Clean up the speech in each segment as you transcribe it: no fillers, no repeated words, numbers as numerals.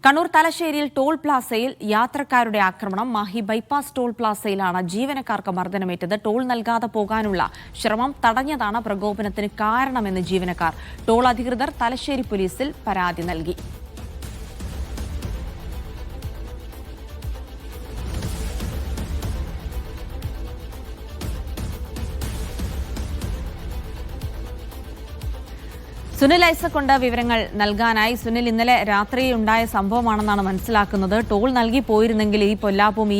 കണ്ണൂർ തലശ്ശേരിയിൽ ടോൾ പ്ലാസയിൽ യാത്രക്കാരുടെ ആക്രമണം. മാഹി ബൈപ്പാസ് ടോൾ പ്ലാസയിലാണ് ജീവനക്കാർക്ക് മർദ്ദനമേറ്റത്. ടോൾ നൽകാതെ പോകാനുള്ള ശ്രമം തടഞ്ഞതാണ് പ്രകോപനത്തിന് കാരണമെന്ന് ജീവനക്കാർ. ടോൾ അധികൃതർ തലശ്ശേരി പോലീസിൽ പരാതി നൽകി. സുനിൽ ഐസക് വിവരങ്ങൾ നൽകാനായി. സുനിൽ, ഇന്നലെ രാത്രി ഉണ്ടായ സംഭവമാണെന്നാണ് മനസ്സിലാക്കുന്നത്. ടോൾ നൽകി പോയിരുന്നെങ്കിൽ ഈ പൊല്ലാപ്പും ഈ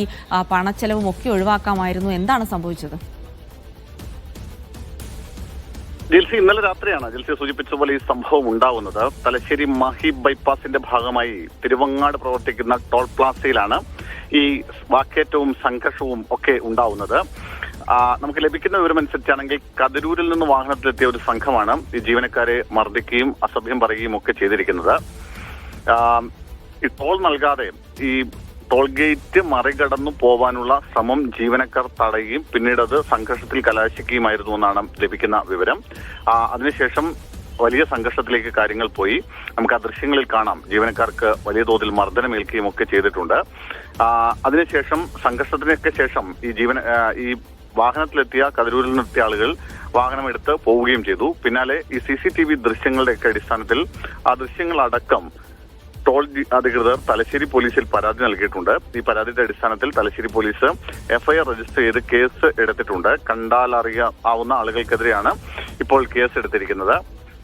പണച്ചെലവും ഒക്കെ ഒഴിവാക്കാമായിരുന്നു. എന്താണ് സംഭവിച്ചത്? ജിൽസി, ഇന്നലെ രാത്രിയാണ് ജിൽസി സൂചിപ്പിച്ചതുപോലെ ഈ സംഭവം ഉണ്ടാവുന്നത്. തലശ്ശേരി മാഹി ബൈപ്പാസിന്റെ ഭാഗമായി തിരുവങ്ങാട് പ്രവർത്തിക്കുന്ന ടോൾ പ്ലാസയിലാണ് ഈ വാക്കേറ്റവും സംഘർഷവും ഒക്കെ ഉണ്ടാവുന്നത്. നമുക്ക് ലഭിക്കുന്ന വിവരമനുസരിച്ചാണെങ്കിൽ കതിരൂരിൽ നിന്ന് വാഹനത്തിലെത്തിയ ഒരു സംഘമാണ് ഈ ജീവനക്കാരെ മർദ്ദിക്കുകയും അസഭ്യം പറയുകയും ഒക്കെ ചെയ്തിരിക്കുന്നത്. ഈ ടോൾ നൽകാതെ ഈ ടോൾ ഗേറ്റ് മറികടന്നു പോവാനുള്ള ശ്രമം ജീവനക്കാർ തടയുകയും പിന്നീട് അത് സംഘർഷത്തിൽ കലാശിക്കുകയുമായിരുന്നു എന്നാണ് ലഭിക്കുന്ന വിവരം. അതിനുശേഷം വലിയ സംഘർഷത്തിലേക്ക് കാര്യങ്ങൾ പോയി. നമുക്ക് ആ ദൃശ്യങ്ങളിൽ കാണാം, ജീവനക്കാർക്ക് വലിയ തോതിൽ മർദ്ദനമേൽക്കുകയും ഒക്കെ ചെയ്തിട്ടുണ്ട്. അതിനുശേഷം സംഘർഷത്തിനൊക്കെ ശേഷം ഈ വാഹനത്തിലെത്തിയ കതിരൂരിൽ നിന്നെത്തിയ ആളുകൾ വാഹനമെടുത്ത് പോവുകയും ചെയ്തു. പിന്നാലെ ഈ CCTV ദൃശ്യങ്ങളുടെയൊക്കെ അടിസ്ഥാനത്തിൽ ആ ദൃശ്യങ്ങളടക്കം ടോൾ അധികൃതർ തലശ്ശേരി പോലീസിൽ പരാതി നൽകിയിട്ടുണ്ട്. ഈ പരാതിയുടെ അടിസ്ഥാനത്തിൽ തലശ്ശേരി പോലീസ് FIR രജിസ്റ്റർ ചെയ്ത് കേസ് എടുത്തിട്ടുണ്ട്. കണ്ടാലറിയാവുന്ന ആളുകൾക്കെതിരെയാണ് ഇപ്പോൾ കേസ് എടുത്തിരിക്കുന്നത്.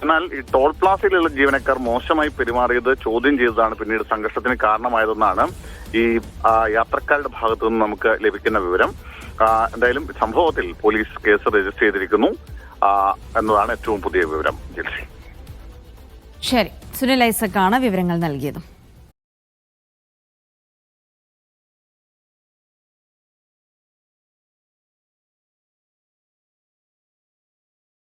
എന്നാൽ ഈ ടോൾ പ്ലാസയിലുള്ള ജീവനക്കാർ മോശമായി പെരുമാറിയത് ചോദ്യം ചെയ്തതാണ് പിന്നീട് സംഘർഷത്തിന് കാരണമായതെന്നാണ് ഈ യാത്രക്കാരുടെ ഭാഗത്തു നിന്ന് നമുക്ക് ലഭിക്കുന്ന വിവരം. എന്തായാലും സംഭവത്തിൽ പോലീസ് കേസ് രജിസ്റ്റർ ചെയ്തിരിക്കുന്നു എന്നതാണ് ഏറ്റവും പുതിയ വിവരം. ശരി, സുനിൽ ഐസക് ആണ് വിവരങ്ങൾ നൽകിയത്.